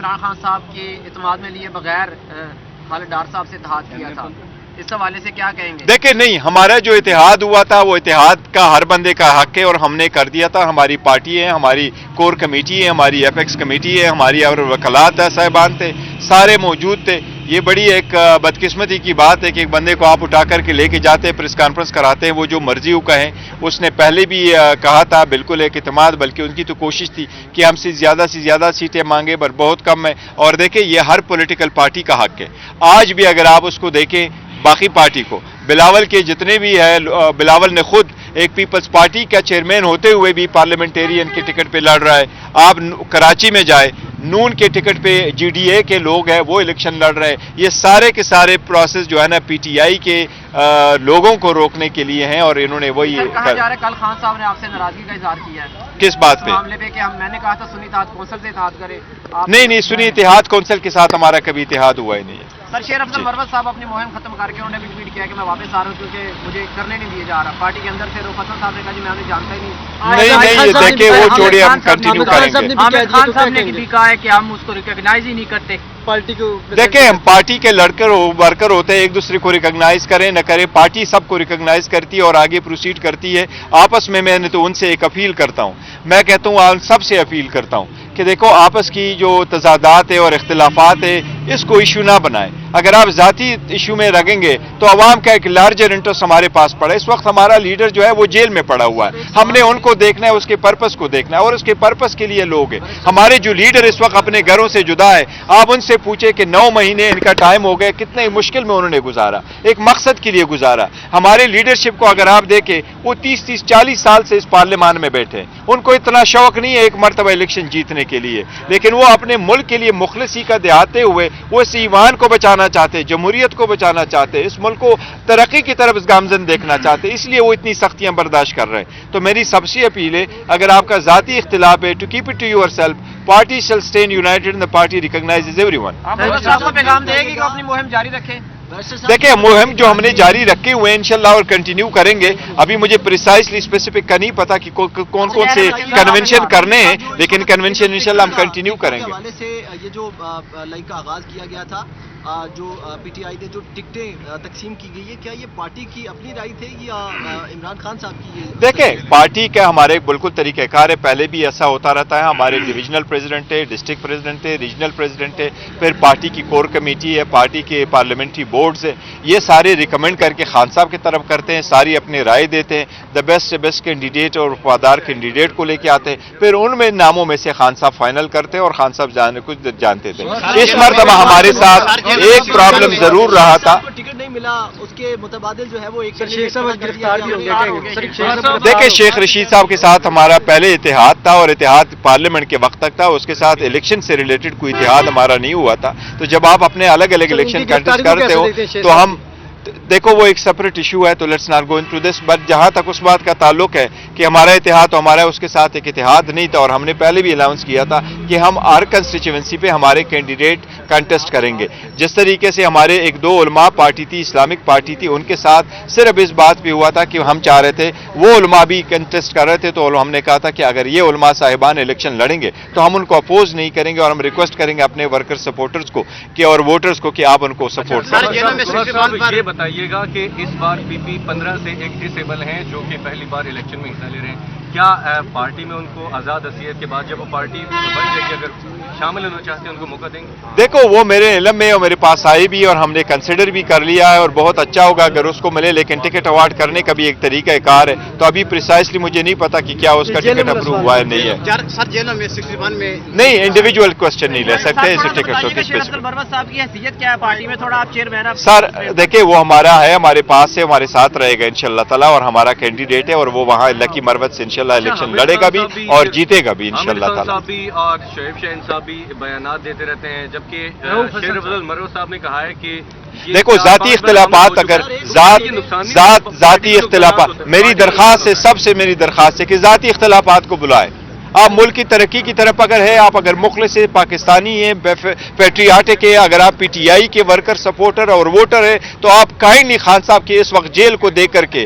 عمران خان صاحب کی اعتماد میں لیے بغیر خالد ڈار صاحب سے اتحاد کیا تھا، اس حوالے سے کیا کہیں گے؟ دیکھیں نہیں، ہمارا جو اتحاد ہوا تھا وہ اتحاد کا ہر بندے کا حق ہے اور ہم نے کر دیا تھا. ہماری پارٹی ہے، ہماری کور کمیٹی ہے، ہماری ایپیکس کمیٹی ہے، ہماری اور وکلات صاحبان تھے، سارے موجود تھے. یہ بڑی ایک بدقسمتی کی بات ہے کہ ایک بندے کو آپ اٹھا کر کے لے کے جاتے ہیں، پریس کانفرنس کراتے ہیں، وہ جو مرضی وہ کہیں. اس نے پہلے بھی کہا تھا بالکل ایک اعتماد، بلکہ ان کی تو کوشش تھی کہ ہم سے زیادہ سیٹیں مانگے پر بہت کم ہے. اور دیکھیں یہ ہر پولیٹیکل پارٹی کا حق ہے. آج بھی اگر آپ اس کو دیکھیں باقی پارٹی کو، بلاول کے جتنے بھی ہے، بلاول نے خود ایک پیپلز پارٹی کا چیئرمین ہوتے ہوئے بھی پارلیمنٹیرین کے ٹکٹ پہ لڑ رہا ہے. آپ کراچی میں جائے، نون کے ٹکٹ پہ جی ڈی اے کے لوگ ہیں وہ الیکشن لڑ رہے ہیں. یہ سارے کے سارے پروسیس جو ہے نا پی ٹی آئی کے لوگوں کو روکنے کے لیے ہیں اور انہوں نے وہی کہا جا رہا ہے کل خان صاحب نے آپ سے ناراضگی کا اظہار کیا ہے کس بات پہ؟ معاملے پہ کہ میں نے کہا تھا سنی اتحاد کونسل سے اتحاد کرے. نہیں، سنی اتحاد کونسل کے ساتھ ہمارا کبھی اتحاد ہوا ہی نہیں ہے. سر شیر افضل مروت صاحب اپنی مہم ختم کر کے انہوں نے بھی ٹویٹ کیا کہ میں واپس آ رہا ہوں کیونکہ مجھے کرنے نہیں دیا جا رہا. پارٹی کے اندر سے رؤف حسن صاحب نے کہا جی میں انہیں جانتا ہی نہیں. یہ دیکھیں وہ چھوڑے، ہم کنٹینیو کریں گے. عامر خان صاحب نے بھی کہا ہے کہ ہم اس کو ریکگنائز ہی نہیں کرتے پارٹی کو. دیکھیں ہم پارٹی کے ورکر ہوتے ہیں، ایک دوسرے کو ریکگنائز کریں نہ کریں، پارٹی سب کو ریکگنائز کرتی ہے اور آگے پروسیڈ کرتی ہے. آپس میں نے تو ان سے ایک اپیل کرتا ہوں، میں کہتا ہوں سب سے اپیل کرتا ہوں کہ دیکھو آپس کی جو تضادات ہے اور اختلافات ہے اس کو ایشو نہ بنائیں. اگر آپ ذاتی ایشو میں رگیں گے تو عوام کا ایک لارجر انٹرسٹ ہمارے پاس پڑا ہے. اس وقت ہمارا لیڈر جو ہے وہ جیل میں پڑا ہوا ہے، ہم نے ان کو دیکھنا ہے، اس کے پرپس کو دیکھنا ہے اور اس کے پرپس کے لیے لوگ ہیں. ہمارے جو لیڈر اس وقت اپنے گھروں سے جدا ہے، آپ ان سے پوچھیں کہ 9 مہینے ان کا ٹائم ہو گئے، کتنے مشکل میں انہوں نے گزارا، ایک مقصد کے لیے گزارا. ہمارے لیڈرشپ کو اگر آپ دیکھیں وہ 30-40 سال سے اس پارلیمان میں بیٹھے ہیں، ان کو اتنا شوق نہیں ہے ایک مرتبہ الیکشن جیتنے کے لیے، لیکن وہ اپنے ملک کے لیے مخلصی کا دہاتے ہوئے وہ اس ایوان کو بچانا چاہتے، جمہوریت کو بچانا چاہتے، اس ملک کو ترقی کی طرف گامزن دیکھنا چاہتے، اس لیے وہ اتنی سختیاں برداشت کر رہے ہیں. تو میری سب سے اپیل ہے اگر آپ کا ذاتی اختلاف ہے to keep it to yourself. Party shall stand united and the party recognizes everyone. آپ کو پیغام دے گی کہ اپنی مہم جاری رکھیں. دیکھیں مہم جو ہم نے جاری رکھے ہوئے ہیں انشاءاللہ اور کنٹینیو کریں گے. ابھی مجھے پریسائزلی اسپیسیفک کا نہیں پتا کہ کون سے کنونشن کرنے ہیں، لیکن کنونشن انشاءاللہ ہم کنٹینیو کریں گے. حوالے سے یہ جو لائک کا آغاز کیا گیا تھا، جو پی ٹی آئی نے جو ٹکٹیں تقسیم کی گئی ہے، کیا یہ پارٹی کی اپنی رائے تھے یا عمران خان صاحب کی؟ دیکھیں پارٹی کا ہمارے بالکل طریقہ کار ہے، پہلے بھی ایسا ہوتا رہتا ہے. ہمارے ڈویژنل پریزیڈنٹ ہے، ڈسٹرکٹ پریزیڈنٹ ہے، ریجنل پریزیڈنٹ ہے، پھر پارٹی کی کور کمیٹی ہے، پارٹی کے پارلیمنٹری بورڈز ہیں، یہ سارے ریکمینڈ کر کے خان صاحب کی طرف کرتے ہیں، ساری اپنی رائے دیتے ہیں، دا بیسٹ سے بیسٹ کینڈیڈیٹ اور وفادار کینڈیڈیٹ کو لے کے آتے ہیں، پھر ان میں ناموں میں سے خان صاحب فائنل کرتے ہیں اور خان صاحب کچھ جانتے تھے. اس مرتبہ ہمارے ساتھ ایک پرابلم ضرور رہا تھا. ٹکٹ نہیں ملا، اس کے متبادل جو ہے وہ ایک دیکھیں شیخ رشید صاحب کے ساتھ ہمارا پہلے اتحاد تھا اور اتحاد پارلیمنٹ کے وقت تک تھا، اس کے ساتھ الیکشن سے ریلیٹڈ کوئی اتحاد ہمارا نہیں ہوا تھا. تو جب آپ اپنے الگ الگ الیکشن کنٹیسٹ کرتے ہو تو ہم دیکھو وہ ایک سپریٹ ایشو ہے، تو let's not go into this. But جہاں تک اس بات کا تعلق ہے کہ ہمارا اتحاد تو ہمارا اس کے ساتھ ایک اتحاد نہیں تھا، اور ہم نے پہلے بھی اناؤنس کیا تھا کہ ہم ہر کنسٹیچوئنسی پہ ہمارے کینڈیڈیٹ کنٹیسٹ کریں گے. جس طریقے سے ہمارے ایک دو علماء پارٹی تھی، اسلامک پارٹی تھی، ان کے ساتھ صرف اس بات پہ ہوا تھا کہ ہم چاہ رہے تھے وہ علماء بھی کنٹیسٹ کر رہے تھے، تو ہم نے کہا تھا کہ اگر یہ علماء صاحبان الیکشن لڑیں گے تو ہم ان کو اپوز نہیں کریں گے، اور ہم ریکویسٹ کریں گے اپنے ورکر سپورٹرز کو کہ اور ووٹرز کو کہ آپ ان کو سپورٹ کریں. یہ بتائیے گا کہ اس بار پی پی 15 سے ایک ڈسیبل ہیں جو کہ پہلی بار الیکشن میں حصہ لے رہے ہیں، کیا پارٹی میں ان کو آزاد حیثیت کے بعد جب وہ پارٹی بن جائے گی اگر شامل ہونا چاہتے ہیں ان کو موقع دیں گے؟ دیکھو وہ میرے علم میں اور میرے پاس آئی بھی اور ہم نے کنسیڈر بھی کر لیا ہے اور بہت اچھا ہوگا اگر اس کو ملے، لیکن ٹکٹ اوارڈ کرنے کا بھی ایک طریقہ کار ہے. تو ابھی پریسائزلی مجھے نہیں پتا کہ کیا اس کا ٹکٹ اپروو ہوا ہے نہیں ہے. سر جیلوں میں 61 میں نہیں انڈیویجول کوشچن نہیں لے سکتے اس ٹکٹ کو. شیر افضل مروت صاحب کی حیثیت کیا ہے پارٹی میں؟ تھوڑا آپ چیئرمین ہیں سر دیکھیں وہ ہمارا ہے، ہمارے پاس ہے، ہمارے ساتھ رہے گا انشاءاللہ تعالیٰ، اور ہمارا کینڈیڈیٹ ہے اور وہ وہاں لکی مروت سے انشاءاللہ الیکشن لڑے گا بھی اور جیتے گا بھی انشاءاللہ تعالیٰ. صاحب بھی اور شعیب شاہین صاحب بھی بیانات دیتے رہتے ہیں، جبکہ شیر افضل مروت صاحب نے کہا ہے کہ دیکھو ذاتی اختلافات، اگر ذاتی اختلافات، میری درخواست ہے، سب سے میری درخواست ہے کہ ذاتی اختلافات کو بلائیں. آپ ملک کی ترقی کی طرف اگر ہے، آپ اگر مخلص پاکستانی ہیں، پیٹریاٹک ہے، اگر آپ پی ٹی آئی کے ورکر سپورٹر اور ووٹر ہے، تو آپ کائنڈلی خان صاحب کے اس وقت جیل کو دیکھ کر کے